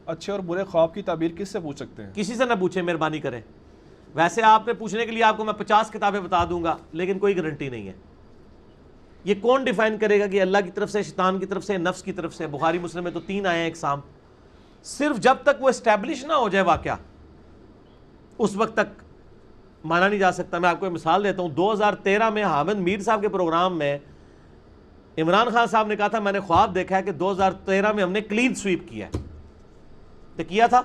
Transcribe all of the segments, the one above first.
اچھے اور برے خواب کی تعبیر کس سے پوچھ سکتے ہیں؟ کسی سے نہ پوچھیں، مہربانی کریں. ویسے آپ نے پوچھنے کے لیے آپ کو میں 50 کتابیں بتا دوں گا، لیکن کوئی گارنٹی نہیں ہے. یہ کون ڈیفائن کرے گا کہ اللہ کی طرف سے، شیطان کی طرف سے، نفس کی طرف سے؟ بخاری مسلم میں تو 3 آئے ہیں اقسام. صرف جب تک وہ اسٹیبلش نہ ہو جائے واقعہ، اس وقت تک مانا نہیں جا سکتا. میں آپ کو ایک مثال دیتا ہوں. 2013 میں حامد میر صاحب کے پروگرام میں عمران خان صاحب نے کہا تھا میں نے خواب دیکھا ہے کہ 2013 میں ہم نے کلین سویپ کیا ہے. تو کیا تھا؟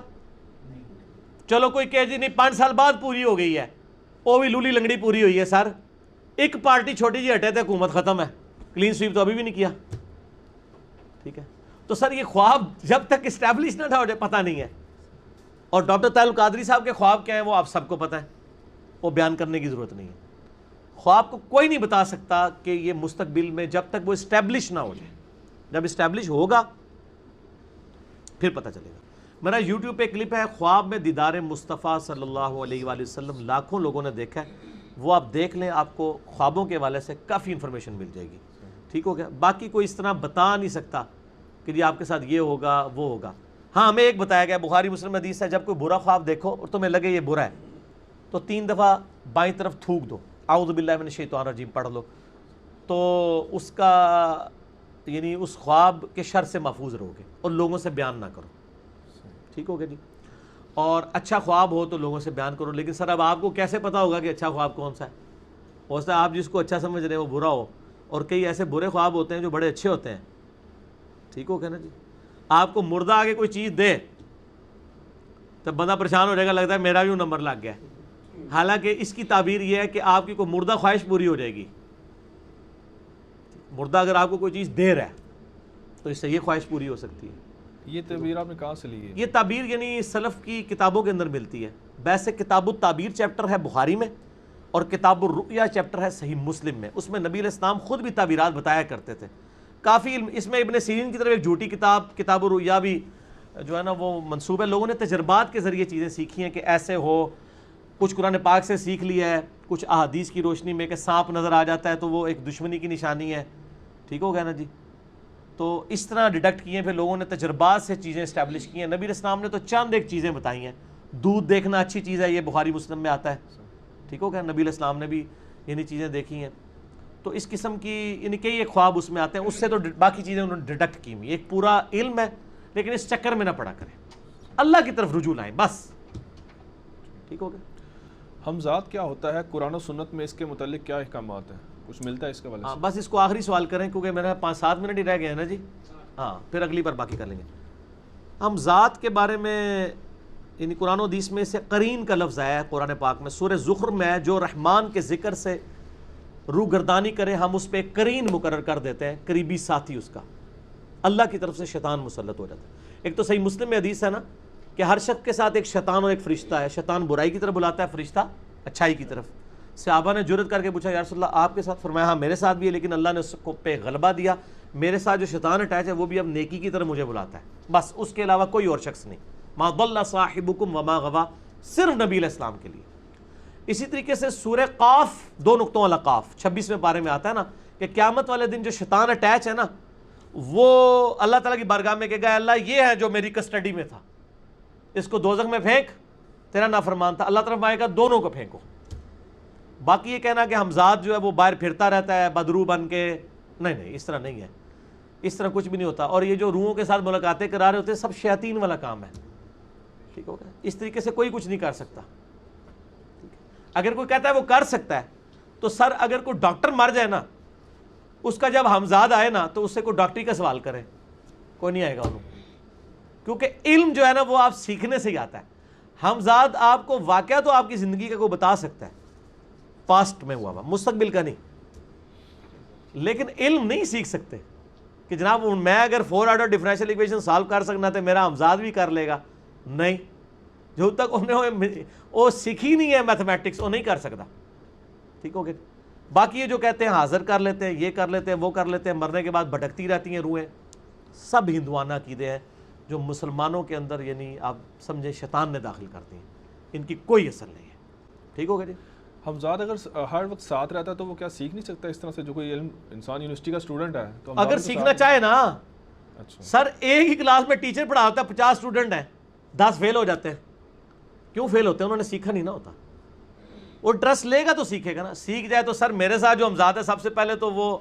چلو کوئی کہے جی نہیں 5 سال بعد پوری ہو گئی ہے، وہ بھی لولی لنگڑی پوری ہوئی ہے. سر ایک پارٹی چھوٹی جی ہٹے تھے، حکومت ختم ہے، کلین سویپ تو ابھی بھی نہیں کیا. ٹھیک ہے، تو سر یہ خواب جب تک اسٹیبلش نہ ہو جائے پتہ نہیں ہے. اور ڈاکٹر طاہر القادری صاحب کے خواب کیا ہیں وہ آپ سب کو پتہ ہے، وہ بیان کرنے کی ضرورت نہیں ہے. خواب کو کوئی نہیں بتا سکتا کہ یہ مستقبل میں، جب تک وہ اسٹیبلش نہ ہو جائے. جب اسٹیبلش ہوگا پھر پتہ چلے گا. میرا یوٹیوب پہ کلپ ہے، خواب میں دیدار مصطفیٰ صلی اللہ علیہ وآلہ وسلم، لاکھوں لوگوں نے دیکھا ہے. وہ آپ دیکھ لیں، آپ کو خوابوں کے حوالے سے کافی انفارمیشن مل جائے گی. ٹھیک ہو گیا؟ باقی کوئی اس طرح بتا نہیں سکتا کہ جی آپ کے ساتھ یہ ہوگا وہ ہوگا. ہاں ہمیں ایک بتایا گیا، بخاری مسلم حدیث ہے، جب کوئی برا خواب دیکھو اور تمہیں لگے یہ برا ہے تو 3 دفعہ بائیں طرف تھوک دو، اعوذ باللہ من الشیطان الرجیم پڑھ لو، تو اس کا یعنی اس خواب کے شر سے محفوظ رہو گے اور لوگوں سے بیان نہ کرو. ٹھیک ہو گیا جی؟ اور اچھا خواب ہو تو لوگوں سے بیان کرو. لیکن سر اب آپ کو کیسے پتا ہوگا کہ اچھا خواب کون سا ہے؟ ہو سکتا ہے آپ جس کو اچھا سمجھ رہے ہیں وہ برا ہو، اور کئی ایسے برے خواب ہوتے ہیں جو بڑے اچھے ہوتے ہیں. ٹھیک ہو گیا نا جی؟ آپ کو مردہ آگے کوئی چیز دے تب بندہ پریشان ہو جائے گا، لگتا ہے میرا بھی نمبر لگ گیا. حالانکہ اس کی تعبیر یہ ہے کہ آپ کی کوئی مردہ خواہش پوری ہو جائے گی. مردہ اگر آپ کو کوئی چیز دے رہا ہے تو اس سے یہ خواہش پوری ہو سکتی ہے. یہ تعبیر آپ نے کہاں سے لی ہے؟ یہ تعبیر یعنی سلف کی کتابوں کے اندر ملتی ہے. ویسے کتاب التعبیر چیپٹر ہے بخاری میں، اور کتاب الرؤیا چیپٹر ہے صحیح مسلم میں. اس میں نبی علیہ السلام خود بھی تعبیرات بتایا کرتے تھے. کافی اس میں ابن سیرین کی طرف ایک جھوٹی کتاب، کتاب الرؤیا بھی جو ہے نا وہ منسوب ہے. لوگوں نے تجربات کے ذریعے چیزیں سیکھی ہیں کہ ایسے ہو. کچھ قرآن پاک سے سیکھ لیا ہے، کچھ احادیث کی روشنی میں کہ سانپ نظر آ جاتا ہے تو وہ ایک دشمنی کی نشانی ہے. ٹھیک ہو گیا نا جی؟ تو اس طرح ڈیڈکٹ کیے، پھر لوگوں نے تجربات سے چیزیں اسٹیبلش کی ہیں. نبی علیہ السلام نے تو چند ایک چیزیں بتائی ہیں. دودھ دیکھنا اچھی چیز ہے، یہ بخاری مسلم میں آتا ہے. ٹھیک ہو گیا؟ نبی علیہ السلام نے بھی یعنی چیزیں دیکھی ہیں. تو اس قسم کی یعنی کئی ایک خواب اس میں آتے ہیں. اس سے تو باقی چیزیں انہوں نے ڈیڈکٹ کی ہوئی. ایک پورا علم ہے، لیکن اس چکر میں نہ پڑا کریں، اللہ کی طرف رجوع لائیں بس. ٹھیک ہو گیا؟ حمزات کیا ہوتا ہے؟ قرآن و سنت میں اس کے متعلق کیا احکامات ہیں؟ کچھ ملتا ہے اس کے حوالے سے؟ بس اس کو آخری سوال کریں کیونکہ میرا 5-7 منٹ ہی رہ گئے ہیں نا جی. ہاں پھر اگلی بار باقی کر لیں گے. ہم ذات کے بارے میں یعنی قرآن و حدیث میں سے قرین کا لفظ آیا ہے قرآن پاک میں. سورہ زخرف میں جو رحمان کے ذکر سے روگردانی کرے ہم اس پہ قرین مقرر کر دیتے ہیں، قریبی ساتھی اس کا. اللہ کی طرف سے شیطان مسلط ہو جاتا ہے. ایک تو صحیح مسلم میں حدیث ہے نا کہ ہر شخص کے ساتھ ایک شیطان اور ایک فرشتہ ہے. شیطان برائی کی طرف بلاتا ہے، فرشتہ اچھائی کی طرف. صحابہ نے جرت کر کے پوچھا یا رسول اللہ آپ کے ساتھ؟ فرمایا ہاں میرے ساتھ بھی ہے، لیکن اللہ نے اس کو پہ غلبہ دیا. میرے ساتھ جو شیطان اٹیچ ہے وہ بھی اب نیکی کی طرف مجھے بلاتا ہے، بس اس کے علاوہ کوئی اور شخص نہیں. ما ضل صاحبکم وما غوا، صرف نبی علیہ السلام کے لیے. اسی طریقے سے سورہ قاف 2 نقطوں والا قاف 26ویں پارے میں آتا ہے نا کہ قیامت والے دن جو شیطان اٹیچ ہے نا وہ اللہ تعالیٰ کی بارگاہ میں کہے گا اللہ یہ ہے جو میری کسٹڈی میں تھا، اس کو دوزخ میں پھینک، تیرا نافرمان تھا. اللہ طرف آئے گا دونوں کو پھینکو. باقی یہ کہنا کہ حمزات جو ہے وہ باہر پھرتا رہتا ہے بدرو بن کے، نہیں اس طرح نہیں ہے. اس طرح کچھ بھی نہیں ہوتا. اور یہ جو روحوں کے ساتھ ملاقاتیں کرا رہے ہوتے ہیں سب شیاطین والا کام ہے. ٹھیک ہو گیا؟ اس طریقے سے کوئی کچھ نہیں کر سکتا. اگر کوئی کہتا ہے وہ کر سکتا ہے تو سر اگر کوئی ڈاکٹر مر جائے نا اس کا جب ہمزاد آئے نا تو اس سے کوئی ڈاکٹری کا سوال کرے، کوئی نہیں آئے گا انہوں. کیونکہ علم جو ہے نا وہ آپ سیکھنے سے ہی آتا ہے. ہمزاد آپ کو واقعہ تو آپ کی زندگی کا کوئی بتا سکتا ہے، پاسٹ میں ہوا مستقبل کا نہیں، لیکن علم نہیں سیکھ سکتے کہ جناب میں اگر 4 آرڈر ڈفرینشیل ایکویشن سالو کر سکنا تو میرا ہمزاد بھی کر لے گا. نہیں، جو تک انہیں وہ سیکھی نہیں ہے میتھمیٹکس وہ نہیں کر سکتا. ٹھیک ہو گیا؟ باقی یہ جو کہتے ہیں حاضر کر لیتے ہیں، یہ کر لیتے ہیں، وہ کر لیتے ہیں، مرنے کے بعد بھٹکتی رہتی ہیں روحیں، سب ہندوانہ عقیدے ہیں جو مسلمانوں کے اندر یعنی آپ سمجھیں شیطان نے داخل کر دی ہیں. ان کی کوئی اثر نہیں ہے. ٹھیک ہو گیا جی؟ حمزاد اگر ہر وقت ساتھ رہتا ہے تو وہ کیا سیکھ نہیں سکتا اس طرح سے؟ جو کوئی علم انسان یونیورسٹی کا اسٹوڈنٹ ہے تو اگر سیکھنا چاہے نا اچھا سر ایک ہی کلاس میں ٹیچر پڑھا ہوتا ہے 50 اسٹوڈنٹ ہیں 10 فیل ہو جاتے ہیں. کیوں فیل ہوتے ہیں؟ انہوں نے سیکھا نہیں نہ ہوتا. وہ ٹرسٹ لے گا تو سیکھے گا نا. سیکھ جائے تو سر میرے ساتھ جو ہمزاد ہے سب سے پہلے تو وہ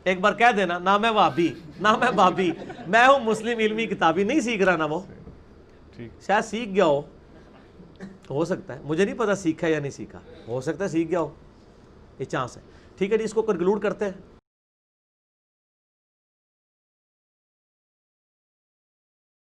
ایک بار کہہ دینا نہ میں وہابی نہ میں بابی، میں ہوں مسلم علمی کتابی. نہیں سیکھ رہا نا وہ، ٹھیک. شاید سیکھ گیا ہو سکتا ہے، مجھے نہیں پتا سیکھا یا نہیں سیکھا، ہو سکتا ہے سیکھ گیا ہو. یہ چانس ہے. ٹھیک ہے جی، اس کو کنکلوڈ کرتے ہیں.